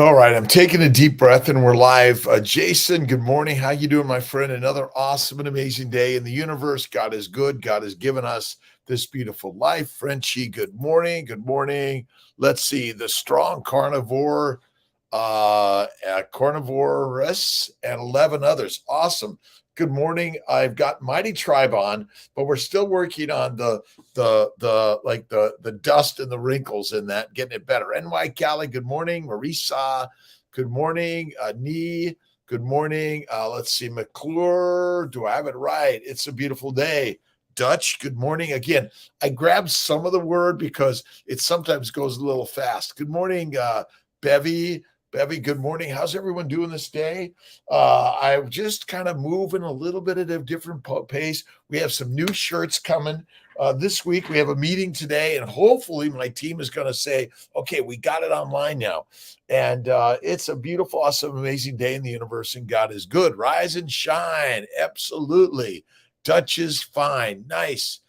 All right, I'm taking a deep breath and we're live. Jason, good morning. How you doing, my friend? Another awesome and amazing day in the universe. God is good. God has given us this beautiful life. Frenchie, good morning. Good morning. Let's see, the strong carnivore, carnivorous, and 11 others. Awesome. Good morning. I've got Mighty Tribe on, but we're still working on the dust and the wrinkles in that, getting it better. NY Cali, good morning. Marisa, good morning. Nee, good morning. Let's see, McClure, do I have it right? It's a beautiful day. Dutch, good morning. Again, I grabbed some of the word because it sometimes goes a little fast. Good morning, Bevy. Bevy, good morning. How's everyone doing this day? I'm just kind of moving a little bit at a different pace. We have some new shirts coming this week. We have a meeting today, and hopefully my team is going to say, okay, we got it online now. And it's a beautiful, awesome, amazing day in the universe, and God is good. Rise and shine. Absolutely. Dutch is fine. Nice.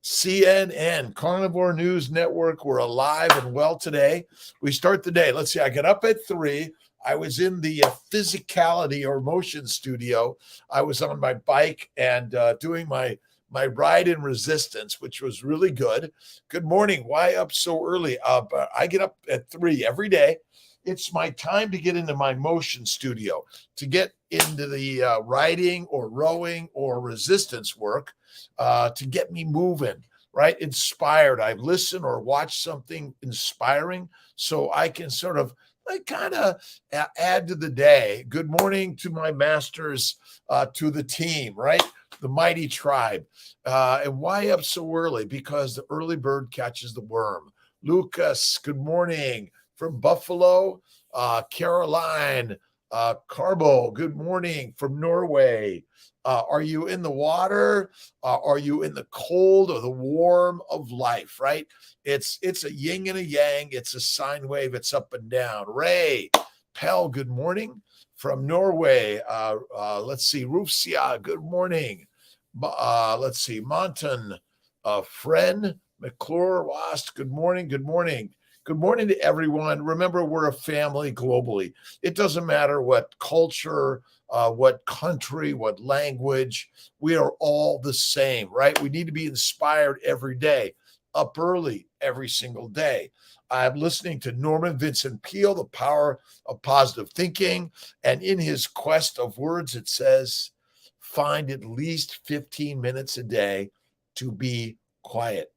CNN, Carnivore News Network. We're alive and well today. We start the day. Let's see. I got up at 3. I was in the physicality or motion studio. I was on my bike and doing my ride in resistance, which was really good. Good morning. Why up so early? I get up at 3 every day. It's my time to get into my motion studio, to get into the riding or rowing or resistance work, to get me moving, right? Inspired. I've listened or watched something inspiring so I can sort of kind of add to the day. Good morning to my masters, to the team, right? The mighty tribe. And why up so early? Because the early bird catches the worm. Lucas, good morning from Buffalo. Caroline, Carbo, good morning from Norway. Are you in the water? Are you in the cold or the warm of life, right? It's a yin and a yang. It's a sine wave. It's up and down. Ray, Pell, good morning from Norway. Let's see. Rufsia, good morning. Let's see. Monton, Friend, McClure, Wast, good morning. Good morning. Good morning to everyone. Remember, we're a family globally. It doesn't matter what culture, what country, what language. We are all the same, right? We need to be inspired every day, up early every single day. I'm listening to Norman Vincent Peale, The Power of Positive Thinking. And in his quest of words, it says, find at least 15 minutes a day to be quiet,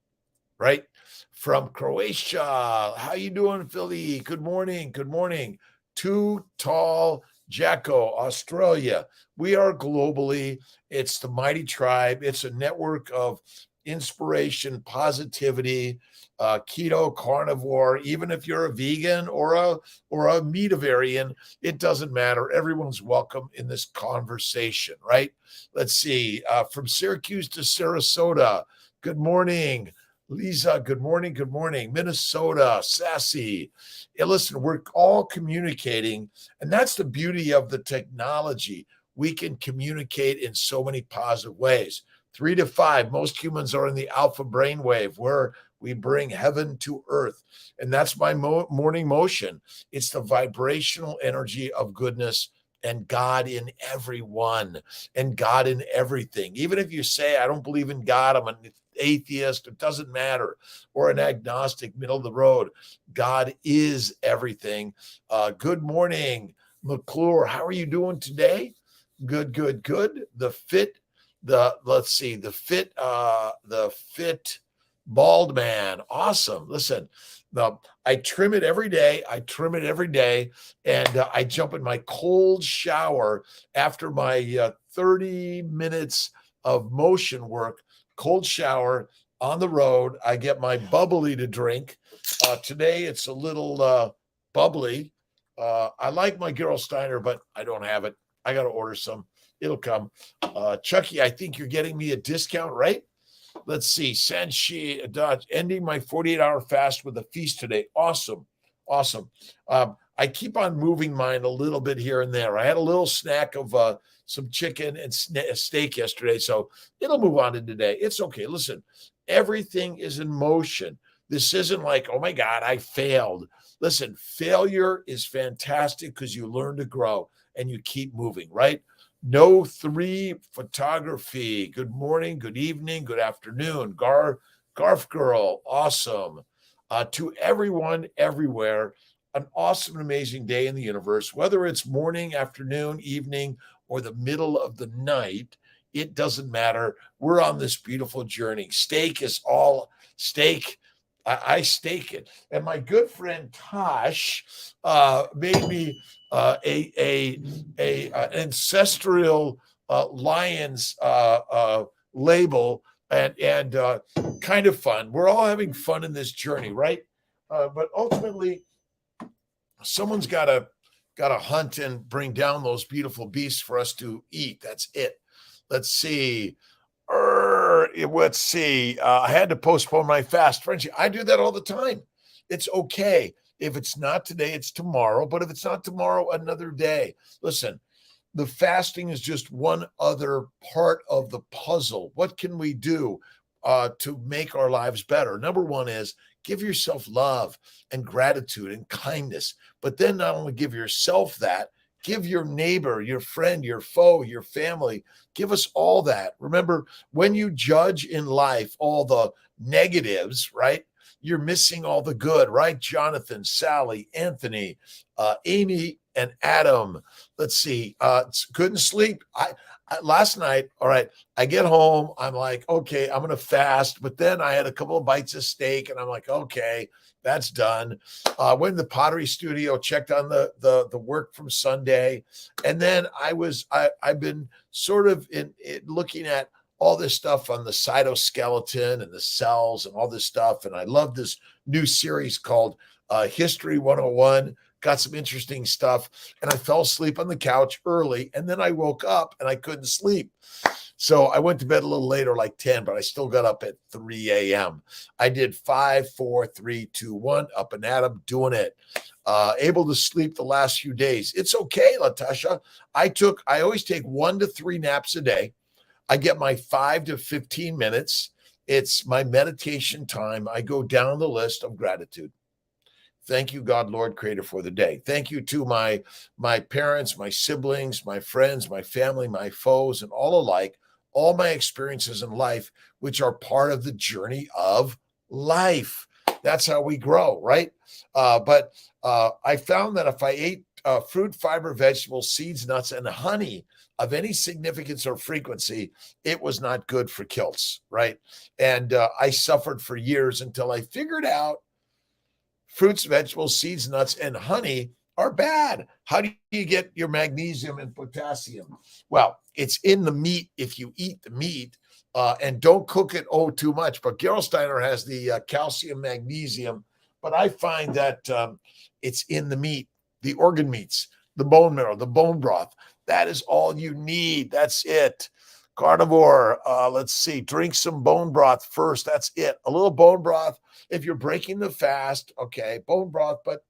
right? From Croatia. How you doing, Philly? Good morning. Good morning. Too Tall Jacko, Australia. We are globally. It's the Mighty Tribe. It's a network of inspiration, positivity, keto, carnivore. Even if you're a vegan or a meatavarian, it doesn't matter. Everyone's welcome in this conversation, right? Let's see. From Syracuse to Sarasota. Good morning. Lisa, good morning. Good morning. Minnesota, Sassy. Yeah, listen, we're all communicating, and that's the beauty of the technology. We can communicate in so many positive ways. 3 to 5, most humans are in the alpha brainwave where we bring heaven to earth. And that's my morning motion. It's the vibrational energy of goodness and God in everyone and God in everything. Even if you say, I don't believe in God, I'm an atheist, it doesn't matter, or an agnostic, middle of the road. God is everything. Good morning, McClure. How are you doing today? Good, good, good. The fit bald man. Awesome. Listen, I trim it every day. And I jump in my cold shower after my 30 minutes of motion work. Cold shower on the road. I get my bubbly to drink. Today it's a little bubbly. I like my Gerolsteiner, but I don't have it. I got to order some. It'll come. Chucky, I think you're getting me a discount, right? Let's see. Sanshi, ending my 48-hour fast with a feast today. Awesome. Awesome. I keep on moving mine a little bit here and there. I had a little snack of some chicken and steak yesterday, so it'll move on to today. It's okay. Listen, everything is in motion. This isn't like, oh my God, I failed. Listen, failure is fantastic because you learn to grow and you keep moving, right? No three photography. Good morning, good evening, good afternoon. Garf Girl, awesome. To everyone, everywhere, an awesome, amazing day in the universe, whether it's morning, afternoon, evening, or the middle of the night, it doesn't matter. We're on this beautiful journey. Steak is all steak. I stake it. And my good friend Tosh made me a ancestral lions label and kind of fun. We're all having fun in this journey, right? But ultimately, someone's got to hunt and bring down those beautiful beasts for us to eat. That's it. Let's see. Let's see. I had to postpone my fast. Frenchie, I do that all the time. It's okay. If it's not today, it's tomorrow. But if it's not tomorrow, another day. Listen, the fasting is just one other part of the puzzle. What can we do to make our lives better? Number one is give yourself love and gratitude and kindness. But then not only give yourself that, give your neighbor, your friend, your foe, your family, give us all that. Remember, when you judge in life all the negatives, right? You're missing all the good, right? Jonathan, Sally, Anthony, Amy, and Adam. Let's see. Couldn't sleep. I last night. All right. I get home. I'm like, okay, I'm gonna fast. But then I had a couple of bites of steak, and I'm like, okay, that's done. Went to the pottery studio, checked on the work from Sunday, and then I've been sort of in looking at all this stuff on the cytoskeleton and the cells and all this stuff. And I love this new series called History 101. Got some interesting stuff. And I fell asleep on the couch early. And then I woke up and I couldn't sleep. So I went to bed a little later, like 10, but I still got up at 3 a.m. I did 5, 4, 3, 2, 1, up and at 'em, doing it. Able to sleep the last few days. It's okay, Latasha. I always take 1 to 3 naps a day. I get my 5 to 15 minutes. It's my meditation time. I go down the list of gratitude. Thank you, God, Lord, Creator, for the day. Thank you to my parents, my siblings, my friends, my family, my foes, and all alike, all my experiences in life, which are part of the journey of life. That's how we grow, right? But I found that if I ate fruit, fiber, vegetables, seeds, nuts, and honey of any significance or frequency, it was not good for Kiltz, right? And I suffered for years until I figured out fruits, vegetables, seeds, nuts, and honey are bad. How do you get your magnesium and potassium? Well, it's in the meat if you eat the meat, and don't cook it too much. But Gerolsteiner has the calcium, magnesium, but I find that it's in the meat, the organ meats, the bone marrow, the bone broth. That is all you need. That's it. Carnivore, let's see, drink some bone broth first. That's it. A little bone broth. If you're breaking the fast, okay, bone broth, but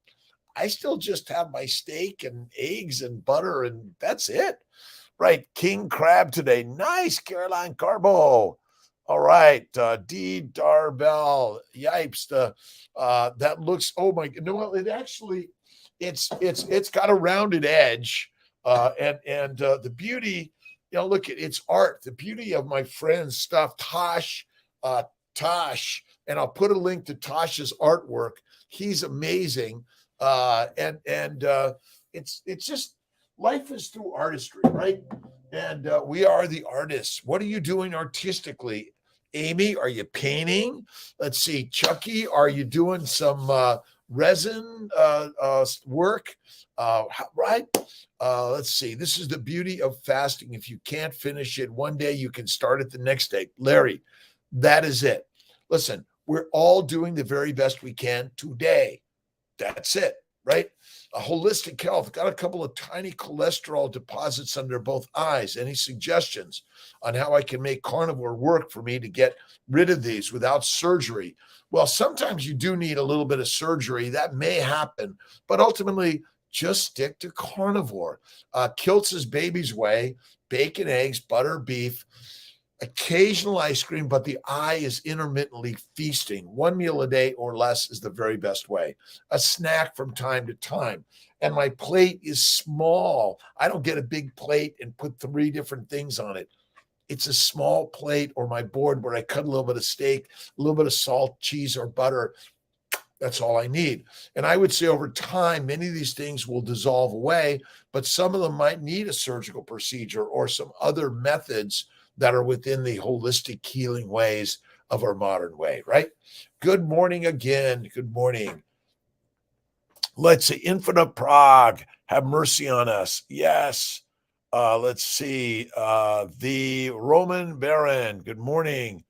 I still just have my steak and eggs and butter, and that's it. Right. King crab today. Nice, Caroline Carbo. All right. D. Darbell. Yipes. That looks, oh my, you know what? It actually, it's got a rounded edge. And the beauty, look at it's art. The beauty of my friend's stuff, Tosh, and I'll put a link to Tosh's artwork. He's amazing. And it's just life is through artistry, right? And we are the artists. What are you doing artistically? Amy, are you painting? Let's see. Chucky, are you doing some resin work? Right? Let's see. This is the beauty of fasting. If you can't finish it one day, you can start it the next day. Larry, that is it. Listen, we're all doing the very best we can today. That's it, right? A holistic health. Got a couple of tiny cholesterol deposits under both eyes. Any suggestions on how I can make carnivore work for me to get rid of these without surgery? Well, sometimes you do need a little bit of surgery. That may happen, but ultimately, just stick to carnivore. Kiltz's Baby's Way, bacon, eggs, butter, beef. occasional ice cream, but the eye is intermittently feasting. One meal a day or less is the very best way. A snack from time to time. And my plate is small. I don't get a big plate and put 3 different things on it. It's a small plate or my board where I cut a little bit of steak, a little bit of salt, cheese, or butter. That's all I need. And I would say over time, many of these things will dissolve away, but some of them might need a surgical procedure or some other methods that are within the holistic healing ways of our modern way, right? Good morning again. Good morning. Let's see. Infinite Prague, have mercy on us. Yes. Let's see. The Roman Baron, good morning.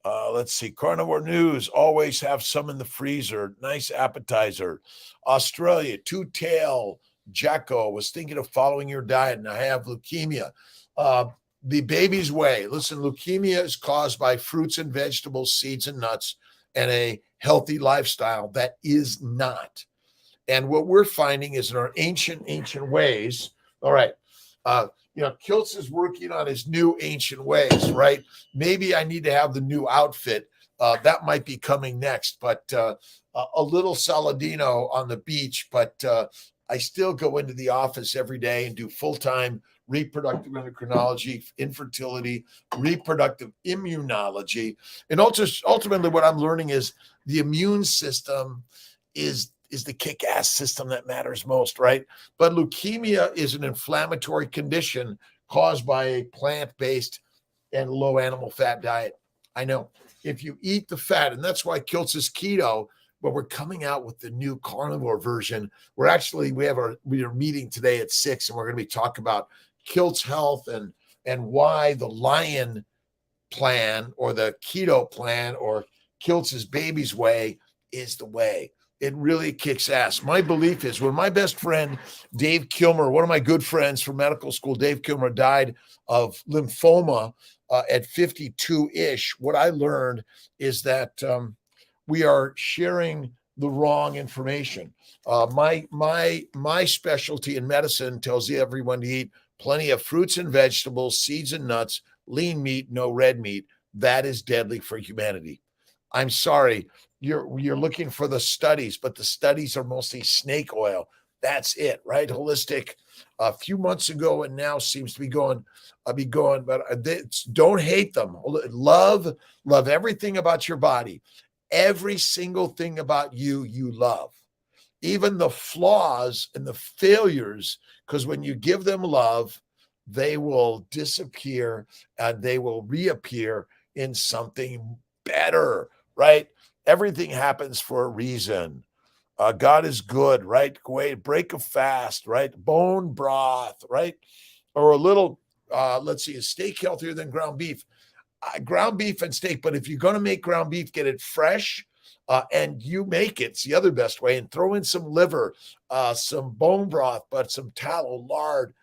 Let's see. Carnivore News, always have some in the freezer. Nice appetizer. Australia, Two-Tail Jacko, was thinking of following your diet, and I have leukemia. The baby's way. Listen, leukemia is caused by fruits and vegetables, seeds and nuts, and a healthy lifestyle that is not. And what we're finding is in our ancient ways. All right. Kiltz is working on his new ancient ways, right? Maybe I need to have the new outfit. That might be coming next, but a little Saladino on the beach. But I still go into the office every day and do full-time reproductive endocrinology, infertility, reproductive immunology. And ultimately what I'm learning is the immune system is the kick-ass system that matters most, right? But leukemia is an inflammatory condition caused by a plant-based and low animal fat diet. I know. If you eat the fat, and that's why Kiltz is keto, but we're coming out with the new carnivore version. We are meeting today at 6, and we're going to be talking about Kiltz health and why the Lion plan or the keto plan or Kiltz's baby's way is the way. It really kicks ass. My belief is when my best friend, Dave Kilmer, one of my good friends from medical school, Dave Kilmer, died of lymphoma at 52-ish, what I learned is that we are sharing the wrong information. My specialty in medicine tells everyone to eat plenty of fruits and vegetables, seeds and nuts, lean meat, no red meat. That is deadly for humanity. I'm sorry. You're looking for the studies, but the studies are mostly snake oil. That's it, right? Holistic. A few months ago and now seems to be going. But don't hate them. Love everything about your body. Every single thing about you love. Even the flaws and the failures, because when you give them love, they will disappear and they will reappear in something better, right? Everything happens for a reason. God is good, right? Break a fast, right? Bone broth, right? Or a little, a steak healthier than ground beef. Ground beef and steak, but if you're going to make ground beef, get it fresh and you make it. It's the other best way. And throw in some liver, some bone broth, but some tallow, lard,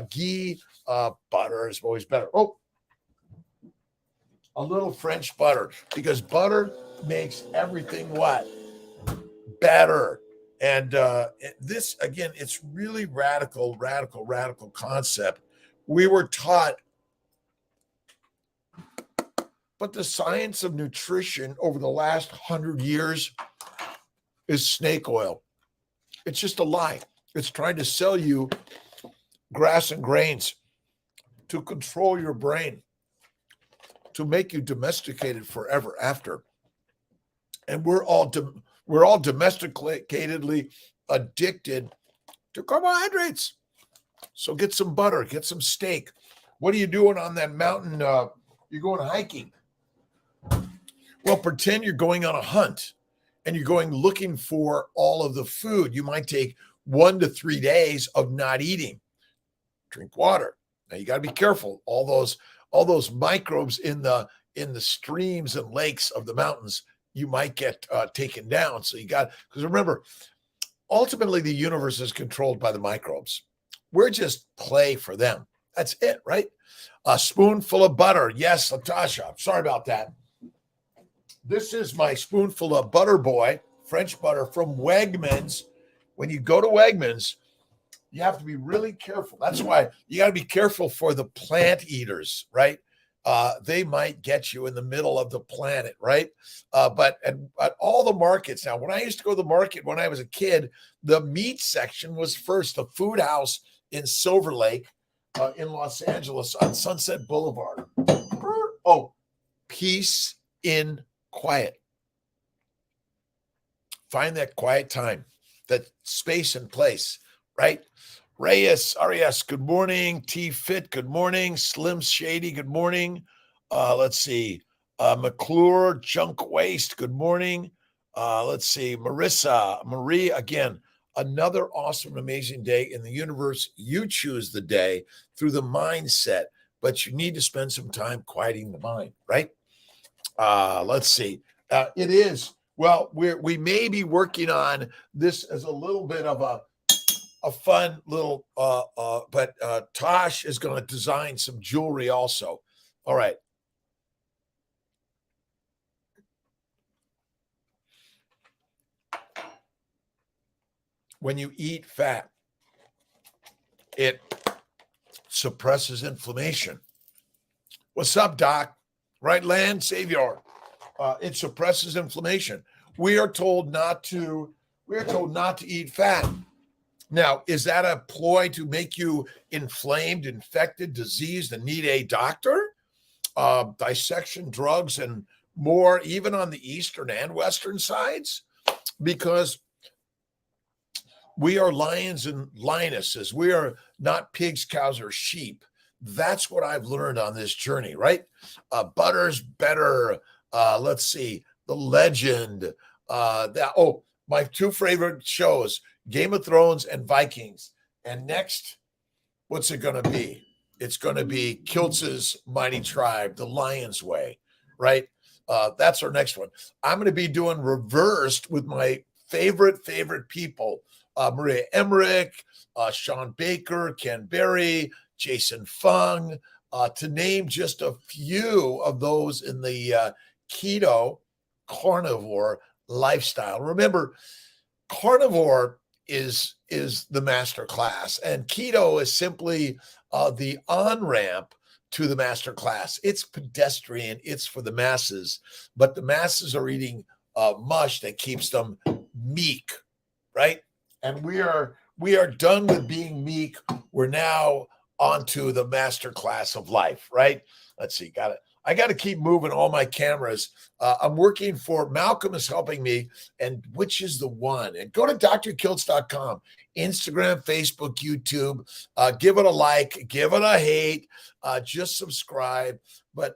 ghee, butter is always better. Oh, a little French butter, because butter makes everything what? Better. And this, again, it's really radical concept. We were taught, but the science of nutrition over the last 100 years is snake oil. It's just a lie. It's trying to sell you grass and grains to control your brain, to make you domesticated forever after. And we're all domesticatedly addicted to carbohydrates. So get some butter, get some steak. What are you doing on that mountain? You're going hiking. Well, pretend you're going on a hunt and you're going looking for all of the food. You might take 1 to 3 days of not eating. Drink water. Now you got to be careful. All those microbes in the streams and lakes of the mountains, you might get taken down. So because remember, ultimately the universe is controlled by the microbes. We're just play for them. That's it, right? A spoonful of butter. Yes, Latasha. Sorry about that. This is my spoonful of Butter Boy, French butter from Wegmans. When you go to Wegmans, you have to be really careful. That's why you got to be careful for the plant eaters, right? they might get you in the middle of the planet, right? But at all the markets now, when I used to go to the market when I was a kid, the meat section was first. The Food House in Silver Lake, in Los Angeles on Sunset Boulevard. Oh, peace in quiet. Find that quiet time, that space and place, right? Reyes, Arias, good morning. T Fit, good morning. Slim Shady, good morning. Let's see. McClure, Junk Waste, good morning. Let's see. Marissa, Marie, again, another awesome, amazing day in the universe. You choose the day through the mindset, but you need to spend some time quieting the mind, right? Let's see. It is. Well, we may be working on this as a little bit of a fun little, but Tosh is going to design some jewelry also. All right. When you eat fat, it suppresses inflammation. What's up, Doc? Right, Land Savior. It suppresses inflammation. We are told not to eat fat. Now, is that a ploy to make you inflamed, infected, diseased, and need a doctor? Dissection, drugs, and more, even on the eastern and western sides? Because we are lions and lionesses. We are not pigs, cows, or sheep. That's what I've learned on this journey, right? Butter's better. Let's see. The Legend. My two favorite shows, Game of Thrones and Vikings. And next, what's it going to be? It's going to be Kiltz's Mighty Tribe, The Lion's Way, right? That's our next one. I'm going to be doing reversed with my favorite people. Maria Emmerich, Sean Baker, Ken Berry, Jason Fung, to name just a few of those in the keto carnivore lifestyle. Remember, carnivore is the master class, and keto is simply the on-ramp to the master class. It's pedestrian, it's for the masses, but the masses are eating mush that keeps them meek, right? And we are done with being meek. We're now onto the master class of life, right? Let's see, I got to keep moving all my cameras. I'm working for Malcolm is helping me, and which is the one? And go to drkiltz.com, Instagram, Facebook, YouTube. Give it a like, give it a hate, just subscribe. But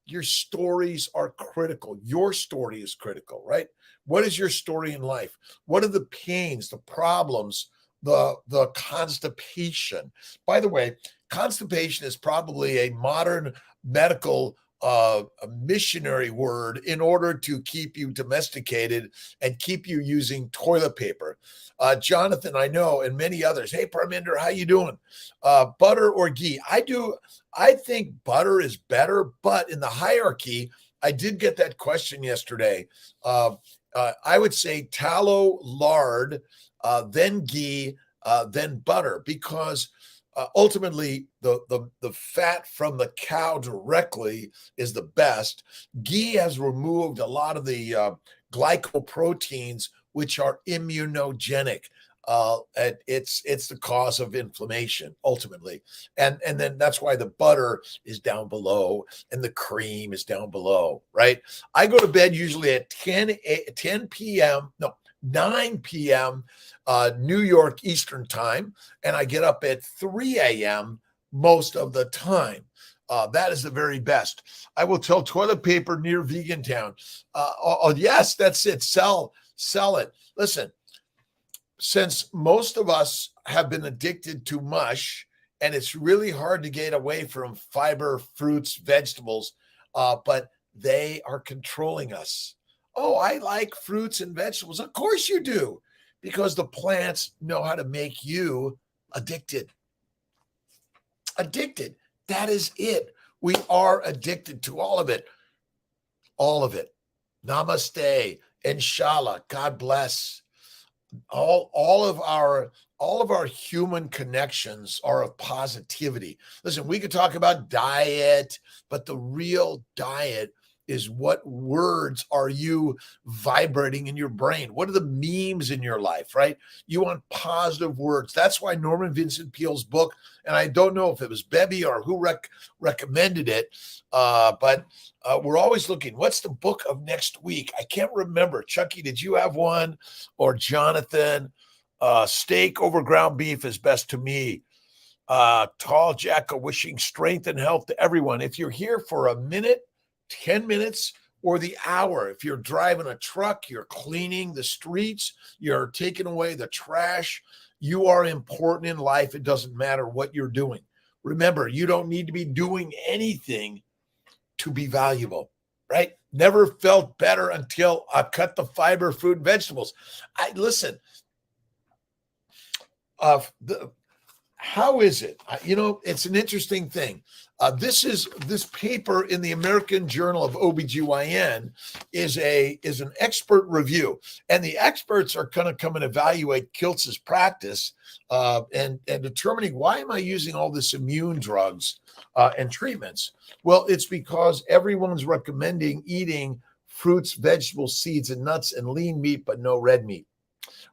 your stories are critical. Your story is critical, right? What is your story in life? What are the pains, the problems, the constipation? By the way, constipation is probably a modern medical a missionary word in order to keep you domesticated and keep you using toilet paper. Jonathan, I know, and many others. Hey, Parminder, how you doing? Butter or ghee? I think butter is better, but in the hierarchy, I did get that question yesterday. I would say tallow, lard, then ghee, then butter, because ultimately the fat from the cow directly is the best. Ghee has removed a lot of the glycoproteins, which are immunogenic. It's the cause of inflammation ultimately, and then that's why the butter is down below and the cream is down below, right? I go to bed usually at 10 p.m. No, 9 p.m. New York Eastern time, and I get up at 3 a.m. most of the time. That is the very best. I will tell toilet paper near Vegan Town. Yes, that's it. Sell it. Listen, since most of us have been addicted to mush, and it's really hard to get away from fiber, fruits, vegetables, but they are controlling us. Oh, I like fruits and vegetables. Of course you do, because the plants know how to make you addicted. Addicted. That is it. We are addicted to all of it. All of it. Namaste. Inshallah. God bless. All of our all of our human connections are of positivity. Listen, we could talk about diet, but the real diet is what words are you vibrating in your brain? What are the memes in your life, right? You want positive words. That's why Norman Vincent Peale's book, and I don't know if it was Bebby or who recommended it, but we're always looking. What's the book of next week? I can't remember. Chucky, did you have one? Or Jonathan? Steak over ground beef is best to me. Tall Jacka wishing strength and health to everyone. If you're here for a minute, 10 minutes, or the hour, if you're driving a truck, you're cleaning the streets, you're taking away the trash, you are important in life. It doesn't matter what you're doing. Remember, you don't need to be doing anything to be valuable, right? Never felt better until I cut the fiber, fruit, and vegetables. Listen, how is it? It's an interesting thing. This paper in the American Journal of OBGYN is an expert review, and the experts are going to come and evaluate Kiltz's practice and determining, why am I using all this immune drugs and treatments? Well, it's because everyone's recommending eating fruits, vegetables, seeds, and nuts, and lean meat, but no red meat.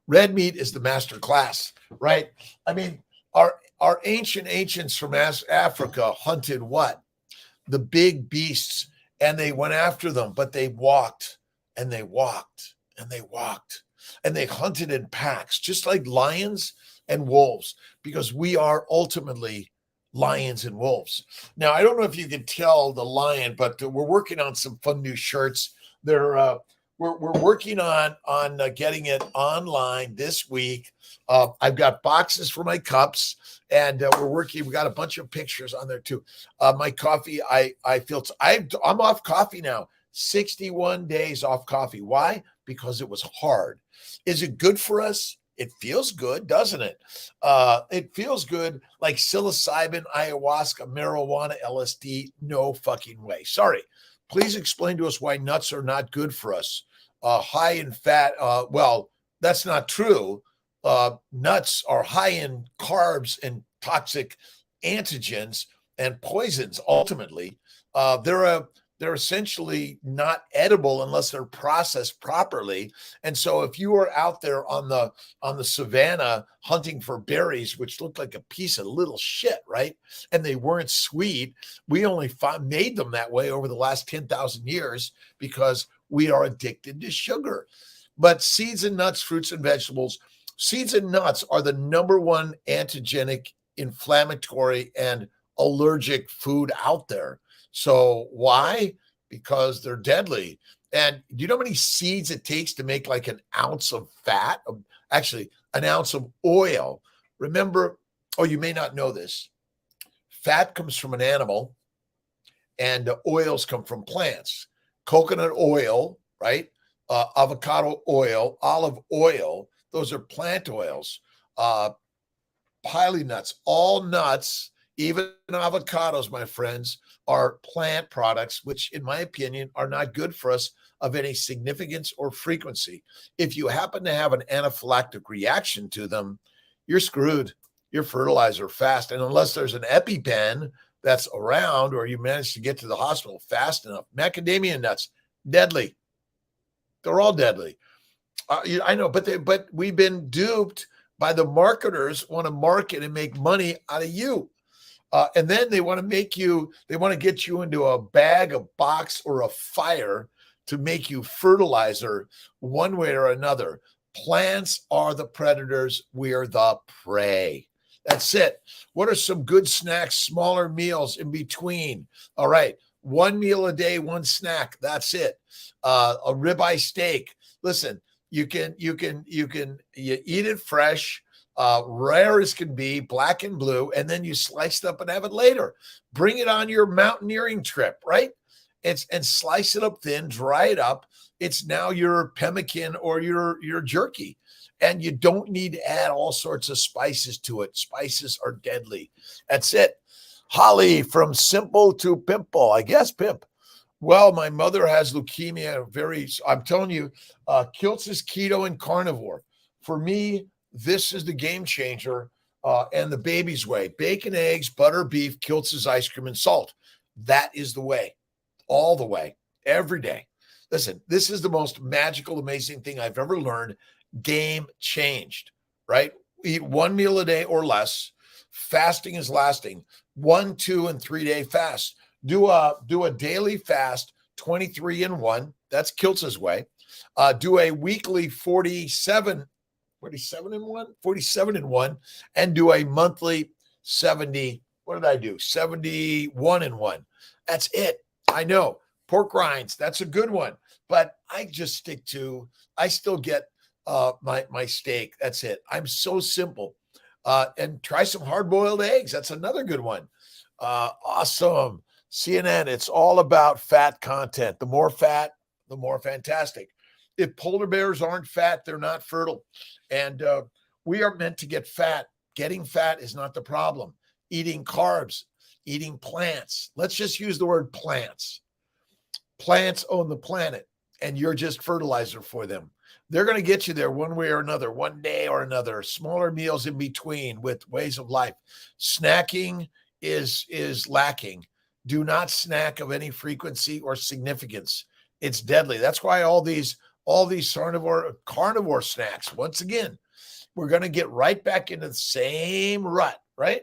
Red meat is the master class, right? I mean, our ancients from Africa hunted what? The big beasts, and they went after them, but they walked and they walked and they walked, and they hunted in packs, just like lions and wolves, because we are ultimately lions and wolves. Now, I don't know if you can tell the lion, but we're working on some fun new shirts. We're working on getting it online this week. I've got boxes for my cups, and we got a bunch of pictures on there too. My coffee, I'm off coffee now. 61 days off coffee. Why? Because it was hard. Is it good for us? It feels good, doesn't it? It feels good, like psilocybin, ayahuasca, marijuana, LSD. No fucking way. Sorry. Please explain to us why nuts are not good for us. High in fat. Well, that's not true. Nuts are high in carbs and toxic antigens and poisons. Ultimately, they're essentially not edible unless they're processed properly. And so, if you were out there on the savannah hunting for berries, which looked like a piece of little shit, right? And they weren't sweet, we only made them that way over the last 10,000 years because we are addicted to sugar. But seeds and nuts, fruits and vegetables, seeds and nuts are the number one antigenic, inflammatory, and allergic food out there. So why? Because they're deadly. And do you know how many seeds it takes to make like an ounce of fat? Actually, an ounce of oil. Remember, you may not know this. Fat comes from an animal, and oils come from plants. Coconut oil, right? Avocado oil, olive oil, those are plant oils. Pili nuts, all nuts, even avocados, my friends, are plant products, which in my opinion are not good for us of any significance or frequency. If you happen to have an anaphylactic reaction to them, you're screwed. Your fertilizer fast. And unless there's an EpiPen that's around, or you manage to get to the hospital fast enough. Macadamia nuts, deadly. They're all deadly. I know, but we've been duped by the marketers. Want to market and make money out of you, and then they want to get you into a bag, a box, or a fire to make you fertilizer one way or another. Plants are the predators. We are the prey. That's it. What are some good snacks, smaller meals in between? All right. One meal a day, one snack. That's it. A ribeye steak. Listen, you eat it fresh, rare as can be, black and blue, and then you slice it up and have it later. Bring it on your mountaineering trip, right? And slice it up thin, dry it up. It's now your pemmican or your jerky. And you don't need to add all sorts of spices to it. Spices are deadly. That's it. Holly from Simple to Pimple. I guess Pimp. Well, my mother has leukemia. I'm telling you, Kiltz is keto and carnivore. For me, This is the game changer and the baby's way. Bacon, eggs, butter, beef, Kiltz's ice cream, and salt. That is the way, all the way, every day. Listen, this is the most magical, amazing thing I've ever learned. Game changed, right? Eat one meal a day or less. Fasting is lasting. 1, 2, and 3 day fast. Do a daily fast, 23 and 1. That's Kiltz's way. Do a weekly 47 and 1, 47 and 1, and do a monthly 70. What did I do? 71 and 1. That's it. I know. Pork rinds, that's a good one. But I just stick to, I still get my steak. That's it. I'm so simple. And try some hard-boiled eggs. That's another good one. Awesome. CNN, it's all about fat content. The more fat, the more fantastic. If polar bears aren't fat, they're not fertile. And we are meant to get fat. Getting fat is not the problem. Eating carbs, eating plants. Let's just use the word plants. Plants own the planet, and you're just fertilizer for them. They're going to get you there one way or another, one day or another. Smaller meals in between with ways of life. Snacking is lacking. Do not snack of any frequency or significance. It's deadly. That's why all these carnivore snacks, once again, we're going to get right back into the same rut, right?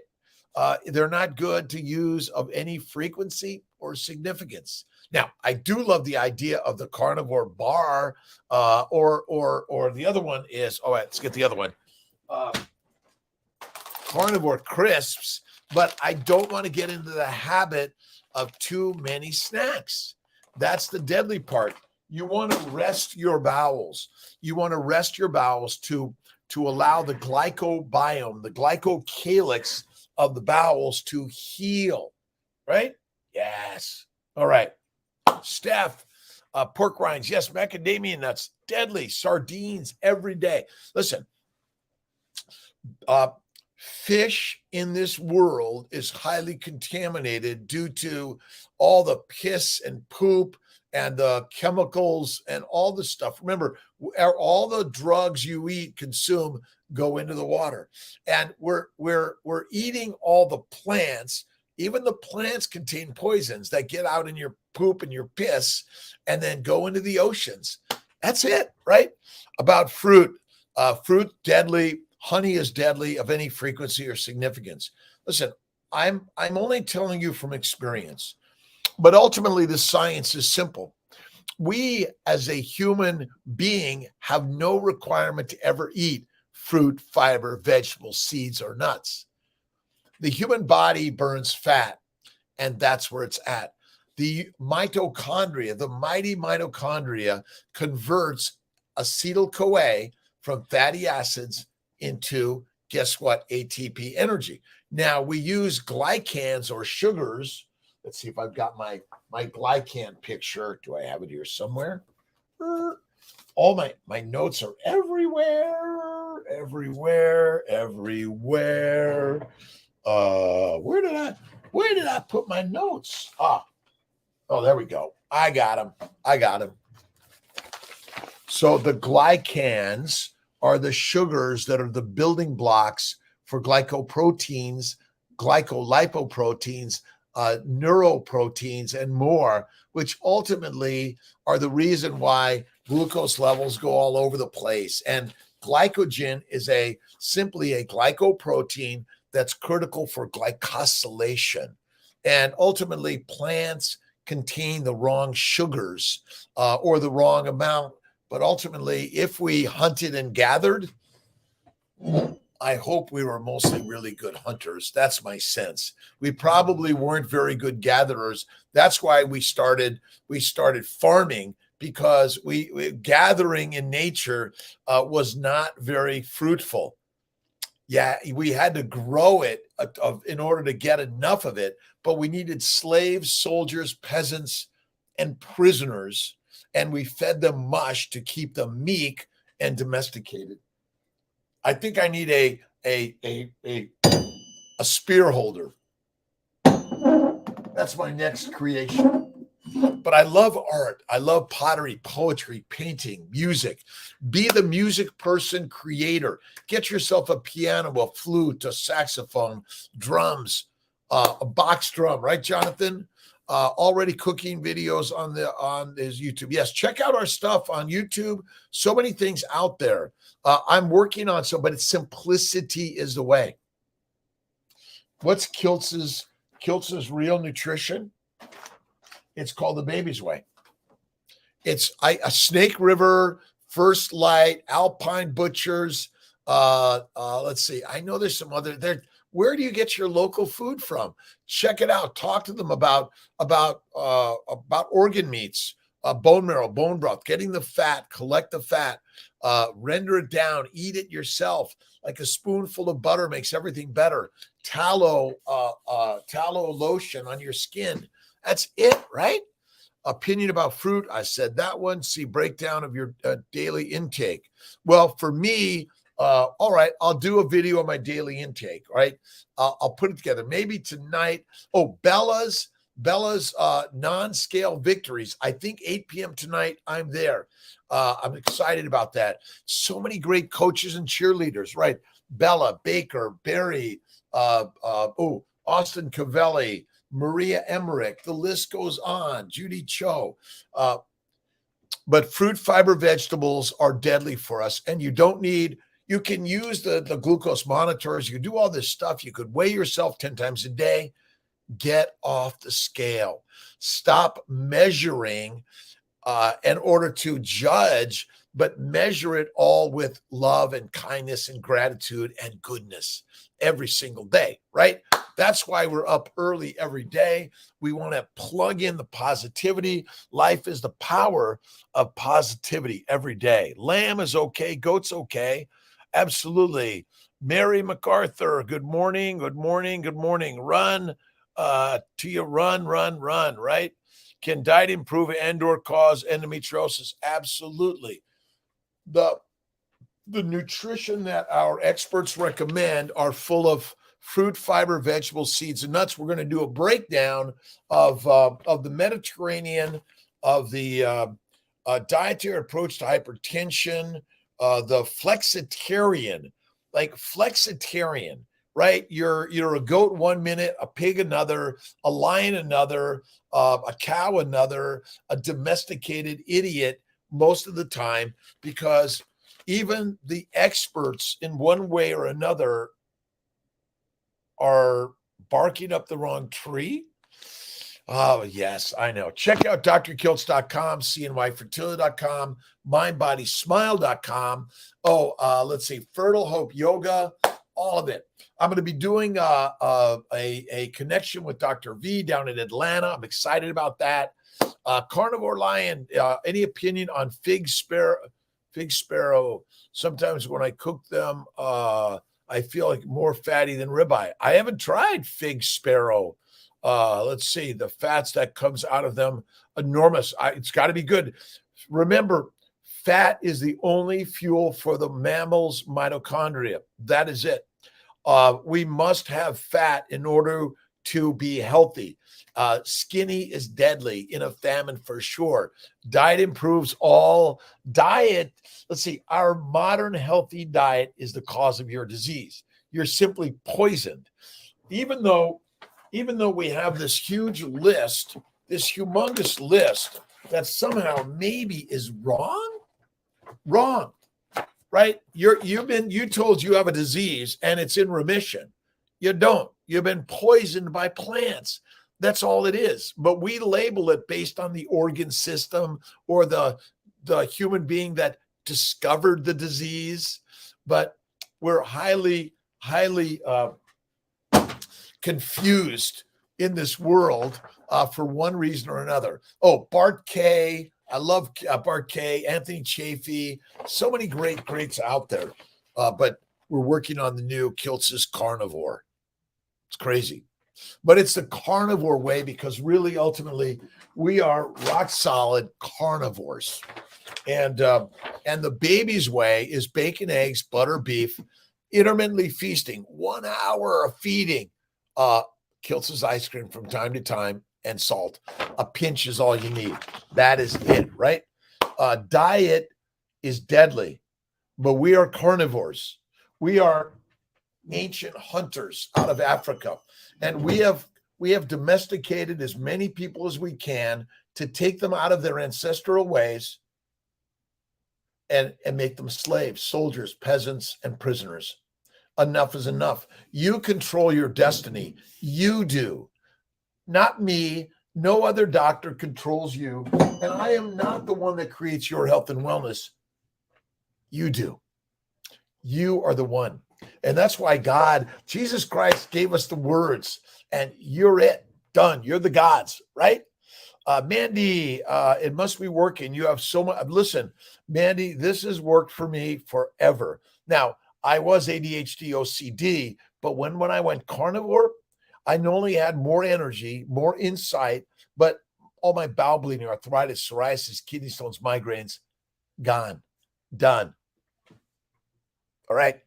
They're not good to use of any frequency or significance. Now, I do love the idea of the carnivore bar, or the other one is, let's get the other one, carnivore crisps, but I don't want to get into the habit of too many snacks. That's the deadly part. You want to rest your bowels. You want to rest your bowels to allow the glycobiome, the glycocalyx of the bowels to heal, right? Yes. All right. Steph, pork rinds. Yes. Macadamia nuts, deadly. Sardines every day. Listen, fish in this world is highly contaminated due to all the piss and poop and the chemicals and all the stuff. Remember, all the drugs you eat, consume, go into the water. And we're eating all the plants. Even the plants contain poisons that get out in your poop and your piss and then go into the oceans. That's it, right? About fruit. Fruit, deadly. Honey is deadly of any frequency or significance. Listen, I'm only telling you from experience, but ultimately the science is simple. We as a human being have no requirement to ever eat fruit, fiber, vegetables, seeds, or nuts. The human body burns fat, and that's where it's at. The mitochondria, the mighty mitochondria, converts acetyl-CoA from fatty acids into, guess what, ATP energy. Now, we use glycans or sugars. Let's see if I've got my glycan picture. Do I have it here somewhere? All my notes are everywhere. Where did I put my notes? Oh, there we go. I got them. So the glycans are the sugars that are the building blocks for glycoproteins, glycolipoproteins, neuroproteins, and more, which ultimately are the reason why glucose levels go all over the place. And glycogen is simply a glycoprotein that's critical for glycosylation. And ultimately, plants contain the wrong sugars or the wrong amount. But ultimately, if we hunted and gathered, I hope we were mostly really good hunters. That's my sense. We probably weren't very good gatherers. That's why we started farming, because we gathering in nature was not very fruitful. Yeah, we had to grow it in order to get enough of it, but we needed slaves, soldiers, peasants, and prisoners, and we fed them mush to keep them meek and domesticated. I think I need a spear holder. That's my next creation. But I love art. I love pottery, poetry, painting, music. Be the music person, creator. Get yourself a piano, a flute, a saxophone, drums, a box drum, right, Jonathan? Already cooking videos on his YouTube. Yes, check out our stuff on YouTube. So many things out there. I'm working on some, but it's simplicity is the way. What's Kiltz's real nutrition? It's called the Baby's Way. It's a Snake River, First Light, Alpine Butchers. Let's see. I know there's some other there. Where do you get your local food from? Check it out. Talk to them about organ meats, bone marrow, bone broth, getting the fat, collect the fat, render it down, eat it yourself. Like a spoonful of butter makes everything better. Tallow lotion on your skin. That's it, right? Opinion about fruit. I said that one. See breakdown of your daily intake. Well, for me, all right, I'll do a video on my daily intake. All right, I'll put it together. Maybe tonight. Oh, Bella's non-scale victories. I think 8 p.m. tonight. I'm there. I'm excited about that. So many great coaches and cheerleaders. Right, Bella, Baker, Barry, Austin Cavelli, Maria Emmerich, the list goes on, Judy Cho. But fruit, fiber, vegetables are deadly for us. And you can use the glucose monitors. You can do all this stuff. You could weigh yourself 10 times a day. Get off the scale. Stop measuring in order to judge, but measure it all with love and kindness and gratitude and goodness every single day, right? That's why we're up early every day. We want to plug in the positivity. Life is the power of positivity every day. Lamb is okay. Goat's okay. Absolutely. Mary MacArthur, good morning, good morning, good morning. Run to you, run, right? Can diet improve and/or cause endometriosis? Absolutely. The nutrition that our experts recommend are full of fruit, fiber, vegetables, seeds, and nuts. We're going to do a breakdown of the Mediterranean, of the dietary approach to hypertension, the flexitarian, right? You're a goat 1 minute, a pig another, a lion another, a cow another, a domesticated idiot most of the time, because even the experts in one way or another are barking up the wrong tree. Oh, yes, I know. Check out drkiltz.com, cnyfertility.com, mindbodysmile.com. Let's see, Fertile Hope Yoga, all of it. I'm going to be doing a connection with Dr. V down in Atlanta. I'm excited about that. Carnivore Lion, any opinion on fig sparrow? Sometimes when I cook them, I feel like more fatty than ribeye. I haven't tried fig sparrow. Let's see, the fats that comes out of them, enormous. It's got to be good. Remember, fat is the only fuel for the mammal's mitochondria. That is it. We must have fat in order to be healthy. Skinny is deadly in a famine for sure. Diet improves all. Let's see, our modern healthy diet is the cause of your disease. You're simply poisoned. Even though we have this huge list, this humongous list that somehow maybe is wrong, right? You told you have a disease and it's in remission. You don't. You've been poisoned by plants. That's all it is. But we label it based on the organ system or the human being that discovered the disease. But we're highly confused in this world for one reason or another. Oh, Bart K. I love Bart K. Anthony Chafee. So many greats out there. But we're working on the new Kiltz's Carnivore. It's crazy. But it's the carnivore way because really, ultimately, we are rock solid carnivores. And the baby's way is bacon, eggs, butter, beef, intermittently feasting, 1 hour of feeding, Kiltz's ice cream from time to time, and salt. A pinch is all you need. That is it, right? Diet is deadly, but we are carnivores. We are ancient hunters out of Africa, and we have domesticated as many people as we can to take them out of their ancestral ways and make them slaves, soldiers, peasants, and prisoners. Enough is enough. You control your destiny. You do. Not me. No other doctor controls you. And I am not the one that creates your health and wellness. You do. You are the one. And that's why God, Jesus Christ, gave us the words, and you're it. Done. You're the gods, right? Mandy, it must be working. You have so much. Listen, Mandy, this has worked for me forever. Now, I was ADHD OCD, but when I went carnivore, I not only had more energy, more insight, but all my bowel bleeding, arthritis, psoriasis, kidney stones, migraines, gone, done. All right.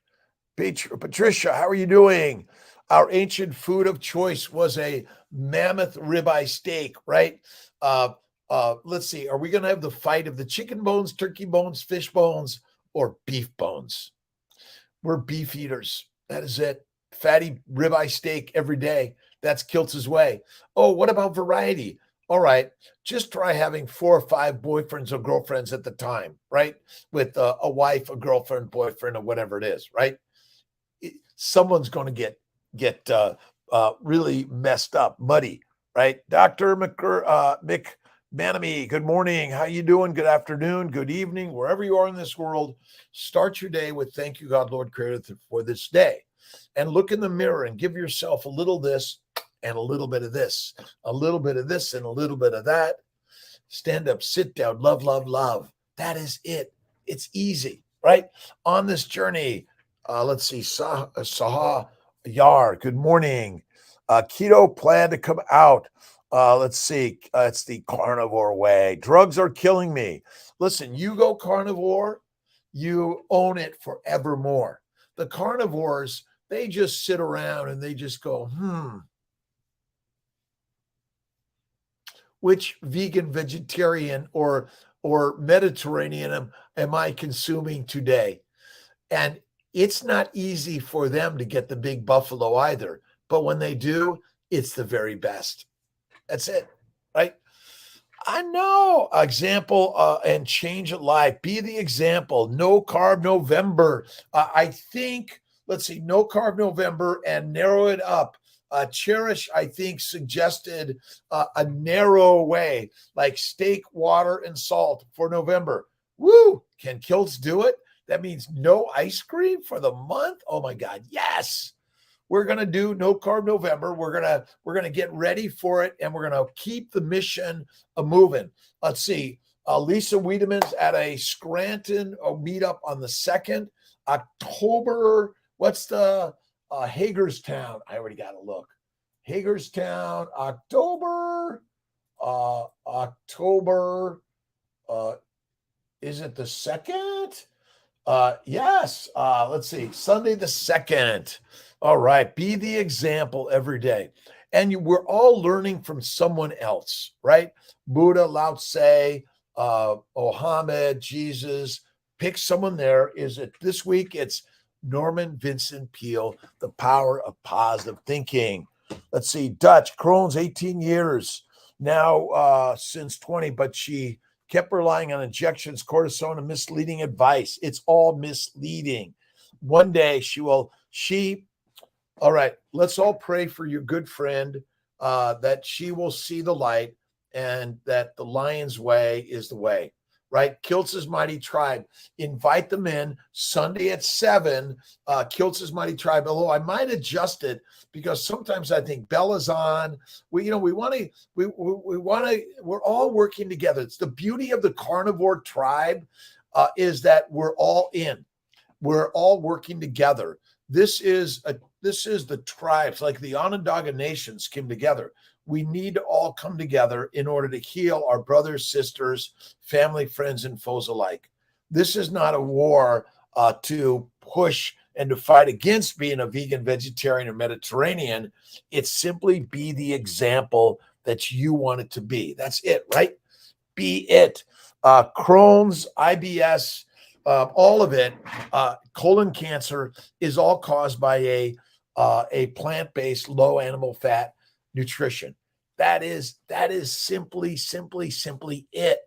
Patricia, how are you doing? Our ancient food of choice was a mammoth ribeye steak, right? Let's see. Are we going to have the fight of the chicken bones, turkey bones, fish bones, or beef bones? We're beef eaters. That is it. Fatty ribeye steak every day. That's Kiltz's way. Oh, what about variety? All right. Just try having 4 or 5 boyfriends or girlfriends at the time, right? With a wife, a girlfriend, boyfriend, or whatever it is, right? Someone's going to get really messed up, muddy, right? Dr. McManamy, good morning. How you doing? Good afternoon, good evening, wherever you are in this world. Start your day with thank you, God, Lord, Creator, for this day. And look in the mirror and give yourself a little this and a little bit of this, a little bit of this and a little bit of that. Stand up, sit down, love, love, love. That is it. It's easy, right? On this journey, let's see, Saha Yar, good morning. Keto plan to come out. Let's see, it's the carnivore way. Drugs are killing me. Listen, you go carnivore, you own it forevermore. The carnivores, they just sit around and they just go, which vegan, vegetarian, or Mediterranean am I consuming today? And it's not easy for them to get the big buffalo either. But when they do, it's the very best. That's it, right? I know. Example and change it life. Be the example. No carb November. I think, let's see, no carb November and narrow it up. Cherish, I think, suggested a narrow way, like steak, water, and salt for November. Woo! Can Kiltz do it? That means no ice cream for the month. Oh my God, yes! We're gonna do no carb November. We're gonna get ready for it, and we're gonna keep the mission moving. Let's see. Lisa Wiedemann's at a Scranton meetup on the 2nd October. What's the Hagerstown? I already got to look. Hagerstown, October. Is it the 2nd? Yes. Let's see. Sunday the 2nd. All right. Be the example every day. And we're all learning from someone else, right? Buddha, Lao Tse, Mohammed, Jesus. Pick someone there. Is it this week? It's Norman Vincent Peale, The Power of Positive Thinking. Let's see. Dutch, Crohn's, 18 years now, since 20, but she kept relying on injections, cortisone, and misleading advice. It's all misleading. One day all right, let's all pray for your good friend that she will see the light and that the lion's way is the way, right? Kiltz's Mighty Tribe. Invite them in Sunday at 7, Kiltz's Mighty Tribe. Although I might adjust it because sometimes I think Bella's on. We're all working together. It's the beauty of the carnivore tribe is that we're all in. We're all working together. This is the tribes, like the Onondaga nations came together. We need to all come together in order to heal our brothers, sisters, family, friends, and foes alike. This is not a war to push and to fight against being a vegan, vegetarian, or Mediterranean. It's simply be the example that you want it to be. That's it, right? Be it. Crohn's, IBS, all of it, colon cancer is all caused by a plant-based, low animal fat nutrition. That is simply it.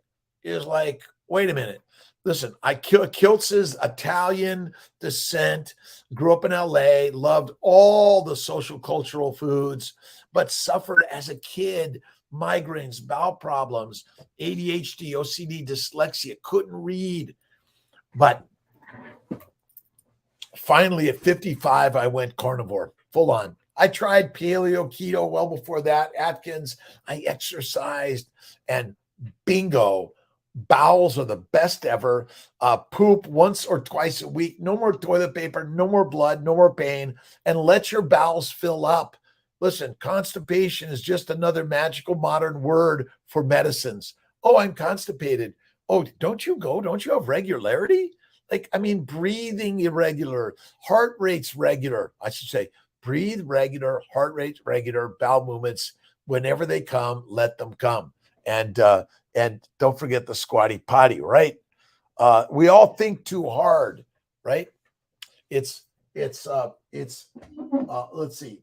Is like, wait a minute. Listen, Kiltz's Italian descent, grew up in LA, loved all the social cultural foods, but suffered as a kid migraines, bowel problems, ADHD, OCD, dyslexia, couldn't read. But finally at 55, I went carnivore, full on. I tried paleo, keto well before that, Atkins. I exercised, and bingo, bowels are the best ever. Poop once or twice a week, no more toilet paper, no more blood, no more pain, and let your bowels fill up. Listen, constipation is just another magical modern word for medicines. Oh, I'm constipated. Oh, don't you go? Don't you have regularity? Like, I mean, breathing irregular, heart rate's regular. I should say, breathe regular, heart rate regular, bowel movements. Whenever they come, let them come. And don't forget the squatty potty, right? We all think too hard, right? It's let's see,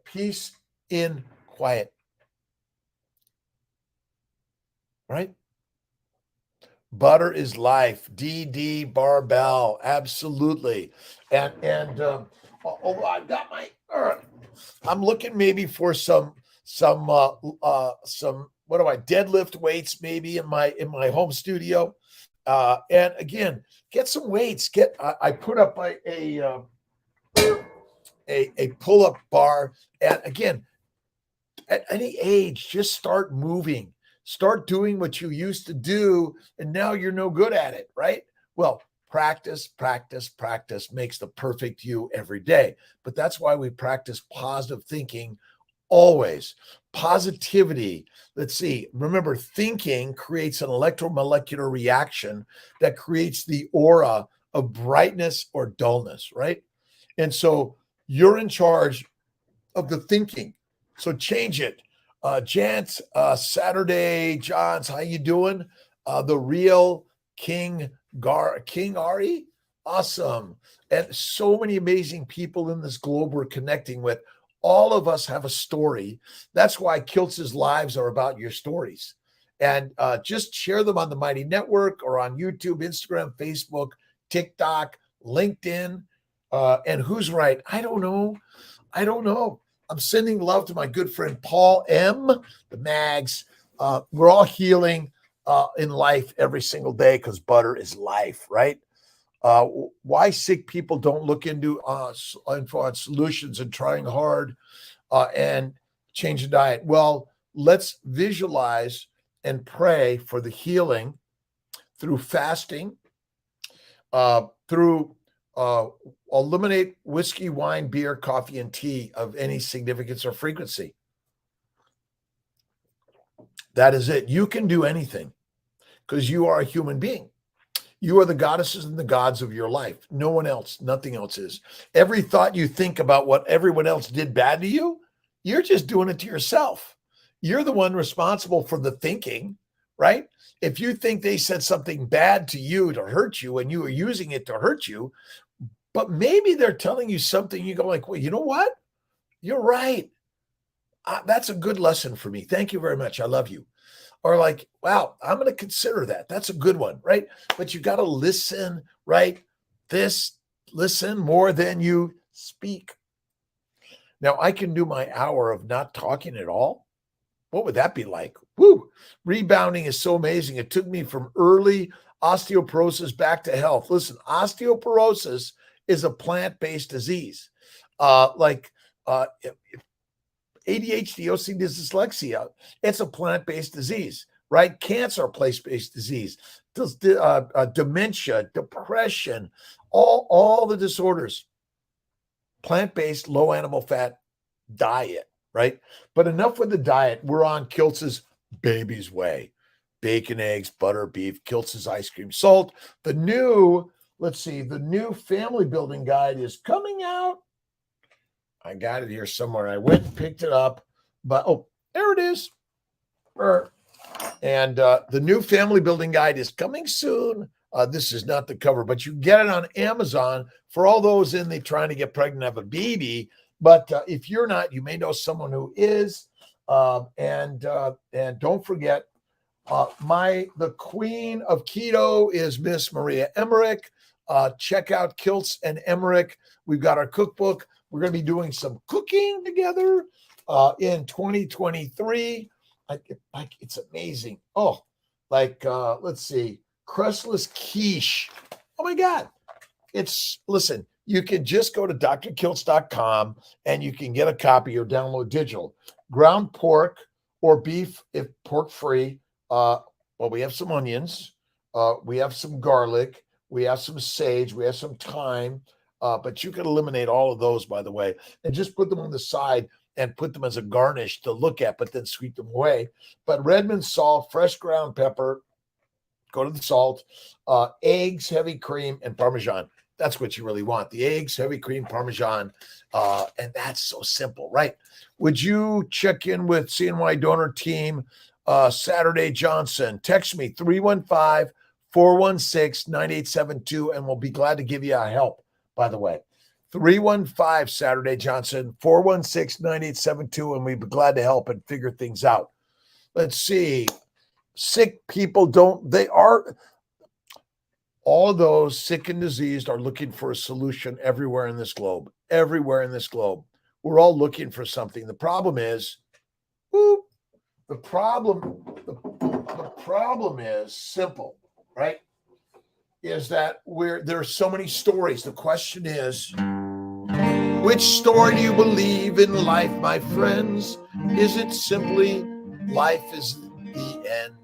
peace in quiet, right? Butter is life. DD Barbell, absolutely. And although I've got my, I'm looking maybe for some what do I deadlift weights maybe in my home studio. And again, get some weights. I put up a pull-up bar, and again, at any age, just start moving. Start doing what you used to do, and now you're no good at it, right? Well, practice makes the perfect you every day. But that's why we practice positive thinking always. Positivity. Let's see. Remember, thinking creates an electromolecular reaction that creates the aura of brightness or dullness, right? And so you're in charge of the thinking. So change it. Jant, Saturday, Johns, how you doing? The real King Ari, awesome. And so many amazing people in this globe we're connecting with. All of us have a story. That's why Kiltz's lives are about your stories. And just share them on the Mighty Network or on YouTube, Instagram, Facebook, TikTok, LinkedIn. And who's right? I don't know. I'm sending love to my good friend Paul M. The Mags. We're all healing in life every single day because butter is life, right? Why sick people don't look into info on solutions and trying hard and change the diet. Well, let's visualize and pray for the healing through fasting, through eliminate whiskey, wine, beer, coffee, and tea of any significance or frequency. That is it. You can do anything because you are a human being. You are the goddesses and the gods of your life. No one else, nothing else is. Every thought you think about what everyone else did bad to you, you're just doing it to yourself. You're the one responsible for the thinking, right? If you think they said something bad to you to hurt you and you are using it to hurt you, but maybe they're telling you something, you go like, well, you know what? You're right. That's a good lesson for me. Thank you very much. I love you. Or like, wow, I'm going to consider that. That's a good one, right? But you got to listen, right? Listen more than you speak. Now, I can do my hour of not talking at all. What would that be like? Woo! Rebounding is so amazing. It took me from early osteoporosis back to health. Listen, osteoporosis is a plant-based disease. ADHD, OCD, dyslexia, it's a plant-based disease, right? Cancer, plant-based disease, dementia, depression, all the disorders, plant-based, low animal fat diet, right? But enough with the diet. We're on Kiltz's baby's way. Bacon, eggs, butter, beef, Kiltz's ice cream, salt. The new family building guide is coming out. I got it here somewhere. I went and picked it up, but there it is. And the new family building guide is coming soon. This is not the cover, but you get it on Amazon for all those in the trying to get pregnant, have a baby. But if you're not, you may know someone who is. And don't forget, the queen of keto is Miss Maria Emmerich. Check out Kiltz and Emmerich. We've got our cookbook. We're going to be doing some cooking together in 2023. It's amazing. Let's see, crustless quiche. Oh my God. Listen, you can just go to drkiltz.com and you can get a copy or download digital. Ground pork or beef, if pork free. We have some onions. We have some garlic. We have some sage. We have some thyme. But you can eliminate all of those, by the way, and just put them on the side and put them as a garnish to look at, but then sweep them away. But Redmond salt, fresh ground pepper, go to the salt, eggs, heavy cream, and Parmesan. That's what you really want. The eggs, heavy cream, Parmesan. And that's so simple, right? Would you check in with CNY donor team, Saturday Johnson? Text me 315-416-9872, and we'll be glad to give you a help, by the way. 315 Saturday Johnson, 416-9872, and we'd be glad to help and figure things out. Let's see. Sick people all of those sick and diseased are looking for a solution everywhere in this globe. Everywhere in this globe. We're all looking for something. The problem is, the problem is simple, right? Is that there are so many stories. The question is, which story do you believe in life, my friends? Is it simply life is the end?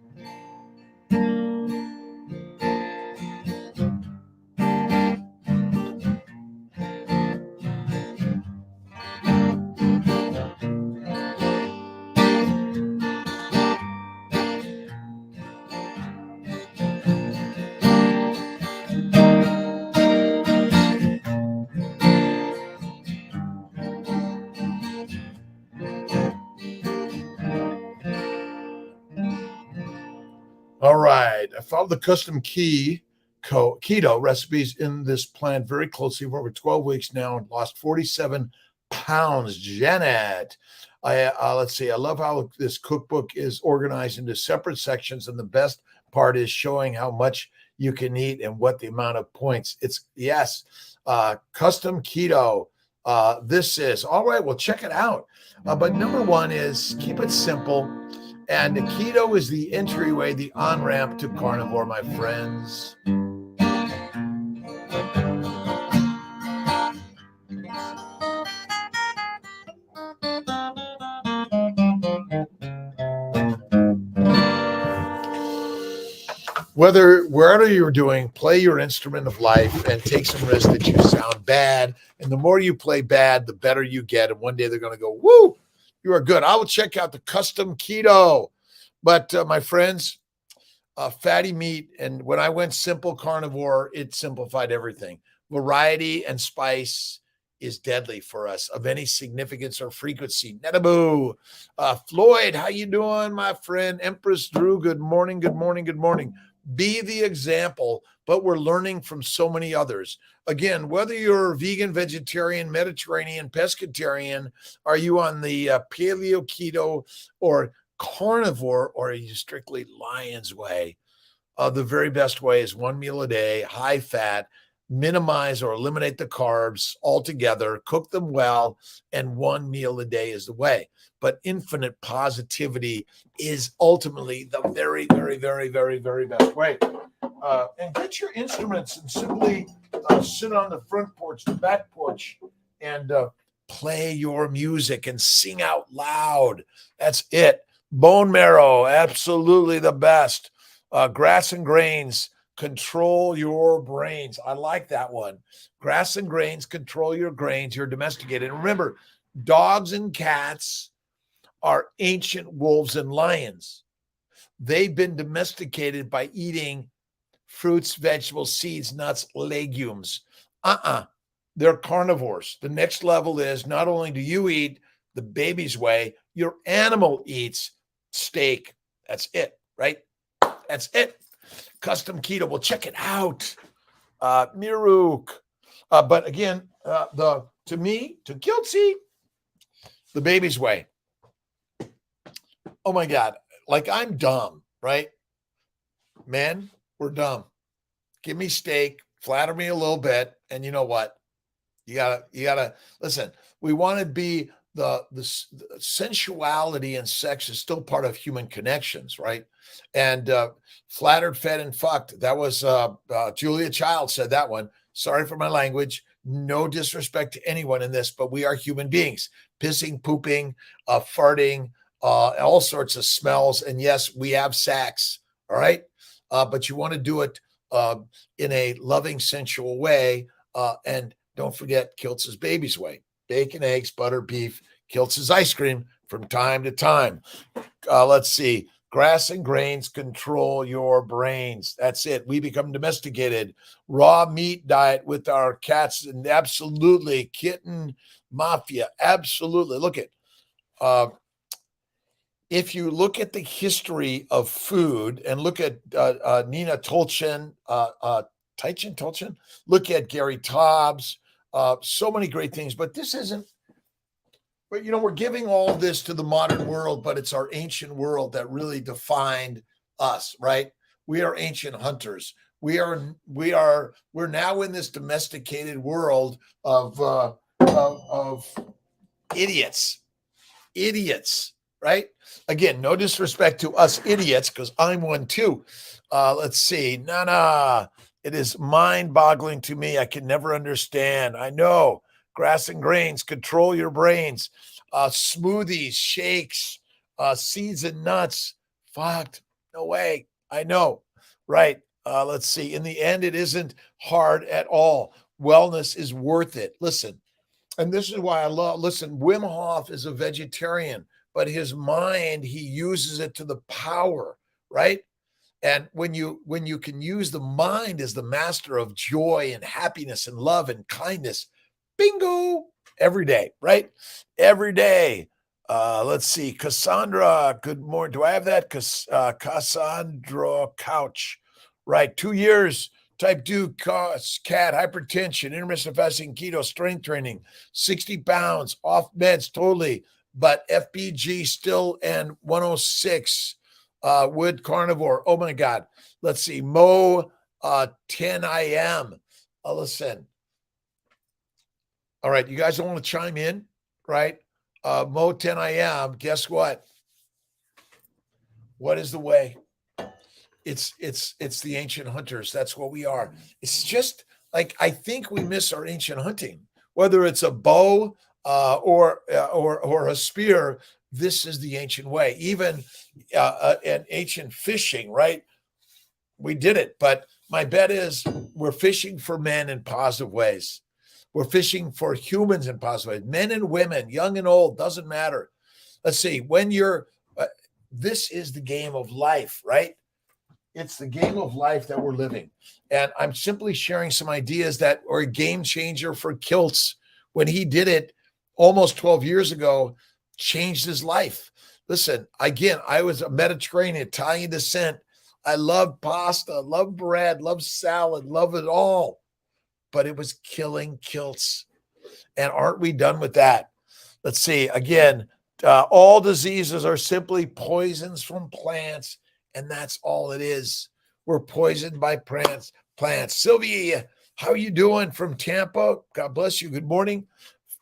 All right. I followed the custom keto recipes in this plan very closely for over 12 weeks now and lost 47 pounds. Janet, let's see. I love how this cookbook is organized into separate sections, and the best part is showing how much you can eat and what the amount of points. Custom keto. This is all right. Well, check it out. But number one is keep it simple. And the keto is the entryway, the on-ramp to carnivore, my friends. Wherever you're doing, play your instrument of life and take some risks that you sound bad. And the more you play bad, the better you get. And one day they're going to go, woo, you are good. I will check out the custom keto. But my friends, fatty meat, and when I went simple carnivore, it simplified everything. Variety and spice is deadly for us of any significance or frequency. Netaboo. Floyd, how you doing, my friend? Empress Drew, good morning, good morning, good morning. Be the example, but we're learning from so many others. Again, whether you're vegan, vegetarian, Mediterranean, pescatarian, are you on the paleo keto or carnivore, or are you strictly Lion's way? The very best way is one meal a day, high fat, minimize or eliminate the carbs altogether, cook them well, and one meal a day is the way. But infinite positivity is ultimately the very, very, very, very, very best way. And get your instruments and simply sit on the front porch, the back porch, and play your music and sing out loud. That's it. Bone marrow, absolutely the best. Grass and grains, control your brains. I like that one. Grass and grains, control your grains. You're domesticated. And remember, dogs and cats are ancient wolves and lions. They've been domesticated by eating fruits, vegetables, seeds, nuts, legumes. They're carnivores. The next level is not only do you eat the baby's way, your animal eats steak. That's it, right? That's it. Custom keto. Well, check it out. Miruk. But again, to Kiltzy, the baby's way. Oh my God. Like I'm dumb, right? Men, we're dumb. Give me steak, flatter me a little bit, and you know what? You gotta listen. We want to be the sensuality and sex is still part of human connections, right? And flattered, fed, and fucked. That was Julia Child said that one. Sorry for my language. No disrespect to anyone in this, but we are human beings. Pissing, pooping, farting, all sorts of smells. And yes, we have sex. All right, but you want to do it in a loving, sensual way, and don't forget Kiltz's baby's way. Bacon, eggs, butter, beef, Kiltz's ice cream from time to time. Let's see. Grass and grains control your brains. That's it. We become domesticated. Raw meat diet with our cats, and absolutely kitten mafia. Absolutely. Look at if you look at the history of food and look at Nina Tolchin, Tolchin, look at Gary Taubes, so many great things, but this isn't, but we're giving all this to the modern world, but it's our ancient world that really defined us, right? We are ancient hunters. We're now in this domesticated world of idiots, right? Again, no disrespect to us idiots, because I'm one too. Let's see. It is mind-boggling to me. I can never understand. I know. Grass and grains control your brains. Smoothies, shakes, seeds and nuts. Fucked. No way. I know. Right. Let's see. In the end, it isn't hard at all. Wellness is worth it. Listen, and this is why Wim Hof is a vegetarian, but his mind, he uses it to the power, right? And when you can use the mind as the master of joy and happiness and love and kindness, bingo, every day, right? Every day. Let's see. Cassandra, good morning. Do I have that? Cassandra Couch. Right. 2 years, type 2 cat, hypertension, intermittent fasting, keto, strength training, 60 pounds, off meds totally, but FBG still and 106. Wood carnivore. Oh my God. Let's see. Mo 10 IM. Listen. All right. You guys don't want to chime in, right? Mo 10 IM. Guess what? What is the way? It's the ancient hunters. That's what we are. It's just like, I think we miss our ancient hunting, whether it's a bow or a spear. This is the ancient way. Even an ancient fishing, right? We did it, but my bet is we're fishing for men in positive ways. We're fishing for humans in positive ways. Men and women, young and old, doesn't matter. Let's see. When you're, this is the game of life, right? It's the game of life that we're living. And I'm simply sharing some ideas that are a game changer for Kiltz. When he did it almost 12 years ago, changed his life. Listen, again, I was a Mediterranean, Italian descent. I love pasta, love bread, love salad, love it all. But it was killing Kiltz. And aren't we done with that? Let's see. Again, all diseases are simply poisons from plants. And that's all it is. We're poisoned by plants. Sylvia, how are you doing from Tampa? God bless you. Good morning.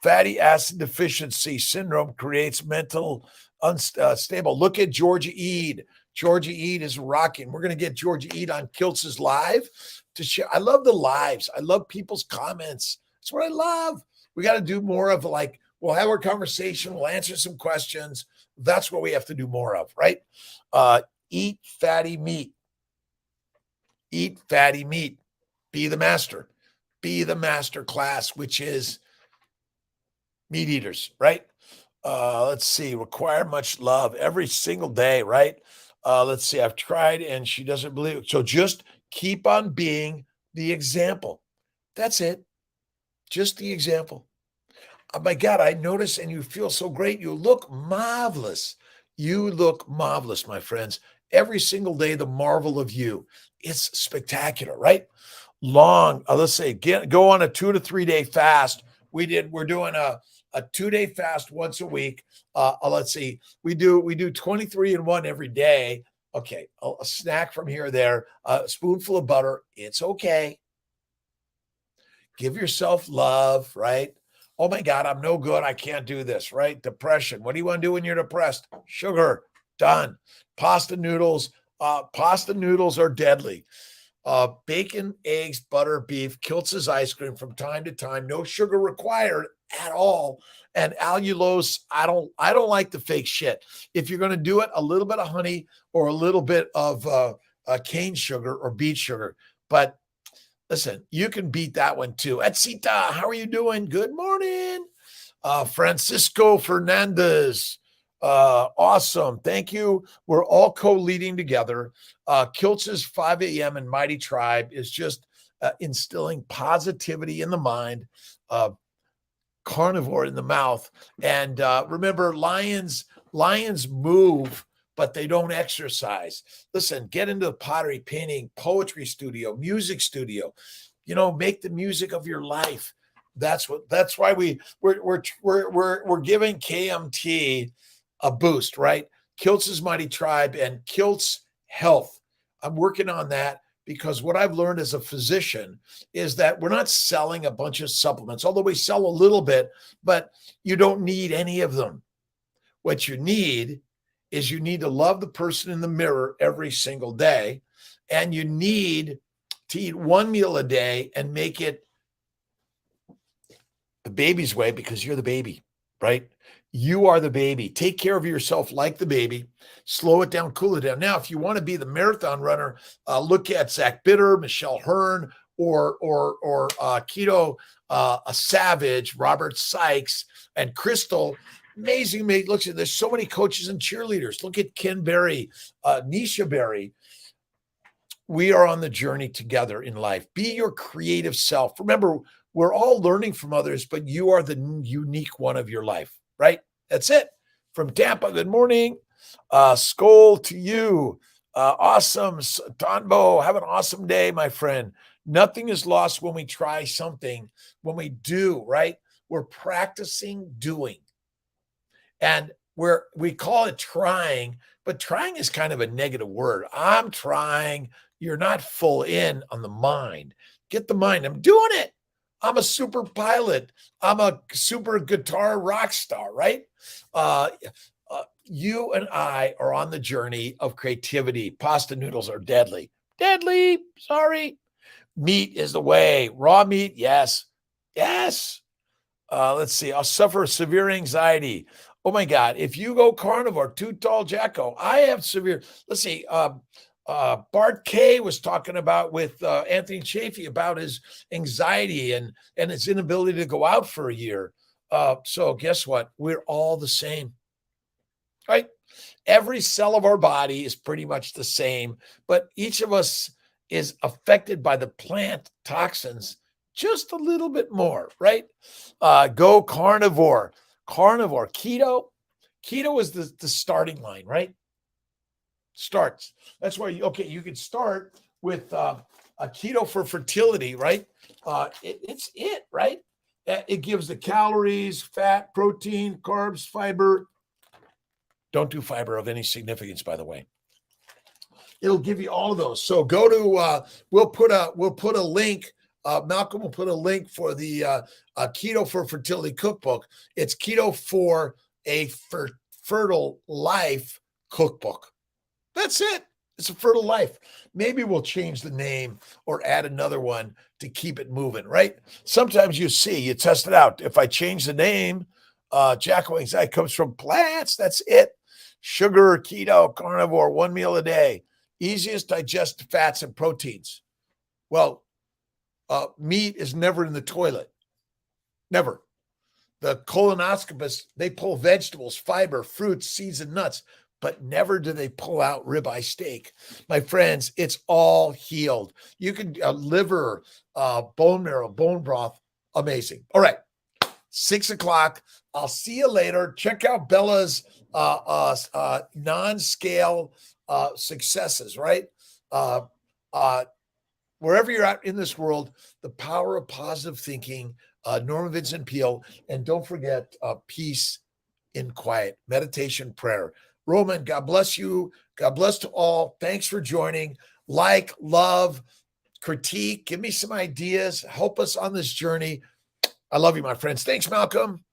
Fatty acid deficiency syndrome creates mental unstable. Look at Georgia Eid. Georgia Eid is rocking. We're going to get Georgia Eid on Kiltz's live to share. I love the lives. I love people's comments. That's what I love. We got to do more of, like, we'll have our conversation. We'll answer some questions. That's what we have to do more of, right? Eat fatty meat. Eat fatty meat. Be the master. Be the master class, which is meat eaters, right? Let's see. Require much love every single day, right? Let's see. I've tried and she doesn't believe it. So just keep on being the example. That's it. Just the example. Oh my God, I notice and you feel so great. You look marvelous. You look marvelous, my friends. Every single day, the marvel of you. It's spectacular, right? Long, let's say, go on a 2 to 3 day fast. We're doing a 2 day fast once a week. Let's see, we do 23 and one every day. Okay, a snack from here or there, a spoonful of butter. It's okay. Give yourself love, right? Oh my God, I'm no good. I can't do this, right? Depression. What do you want to do when you're depressed? Sugar, done. Pasta noodles. Pasta noodles are deadly. Bacon, eggs, butter, beef, Kiltz's ice cream from time to time. No sugar required at all. And allulose, I don't like the fake shit. If you're going to do it, a little bit of honey or a little bit of cane sugar or beet sugar. But listen, you can beat that one too. Etzita, how are you doing? Good morning. Francisco Fernandez. Awesome. Thank you. We're all co-leading together. Kiltz's 5 a.m. and Mighty Tribe is just instilling positivity in the mind, carnivore in the mouth. And remember, lions move, but they don't exercise. Listen, get into the pottery, painting, poetry studio, music studio. Make the music of your life. That's why we're giving KMT a boost, right? Kiltz's Mighty Tribe and Kiltz Health. I'm working on that because what I've learned as a physician is that we're not selling a bunch of supplements, although we sell a little bit, but you don't need any of them. What you need is you need to love the person in the mirror every single day, and you need to eat one meal a day and make it the baby's way because you're the baby, right? You are the baby. Take care of yourself like the baby. Slow it down, cool it down. Now, if you want to be the marathon runner, look at Zach Bitter, Michelle Hearn, or Keto, a Savage, Robert Sykes, and Crystal. Amazing, mate. Look, there's so many coaches and cheerleaders. Look at Ken Berry, Nisha Berry. We are on the journey together in life. Be your creative self. Remember, we're all learning from others, but you are the unique one of your life, right? That's it. From Tampa, good morning. Skol to you. Awesome. Donbo, have an awesome day, my friend. Nothing is lost when we try something. When we do, right? We're practicing doing. And we call it trying, but trying is kind of a negative word. I'm trying. You're not full in on the mind. Get the mind. I'm doing it. I'm a super pilot. I'm a super guitar rock star, right? You and I are on the journey of creativity. Pasta noodles are deadly. Deadly. Sorry. Meat is the way. Raw meat, yes. Yes. Let's see. I'll suffer severe anxiety. Oh my God. If you go carnivore, too tall, Jacko. I have severe. Let's see. Bart K was talking about with Anthony Chafee about his anxiety and his inability to go out for a year. So guess what? We're all the same, right? Every cell of our body is pretty much the same, but each of us is affected by the plant toxins just a little bit more, right? Go carnivore. Carnivore. Keto is the starting line, right? Starts. That's why you could start with a keto for fertility, right? It's it, right? It gives the calories, fat, protein, carbs, fiber. Don't do fiber of any significance, by the way. It'll give you all of those. So go to we'll put a link. Malcolm will put a link for the Keto for Fertility cookbook. It's Keto for a Fertile Life cookbook. That's it. It's a fertile life. Maybe we'll change the name or add another one to keep it moving, right? Sometimes you test it out. If I change the name, Jacko anxiety comes from plants. That's it. Sugar, keto, carnivore, one meal a day. Easiest digest fats and proteins. Well, meat is never in the toilet. Never. The colonoscopists, they pull vegetables, fiber, fruits, seeds, and nuts, but never do they pull out ribeye steak. My friends, it's all healed. You can liver, bone marrow, bone broth, amazing. All right. 6 o'clock. I'll see you later. Check out Bella's non-scale successes, right? Wherever you're at in this world, the power of positive thinking, Norman Vincent Peale, and don't forget peace in quiet, meditation, prayer. Roman, God bless you. God bless to all. Thanks for joining. Like, love, critique, give me some ideas. Help us on this journey. I love you, my friends. Thanks, Malcolm.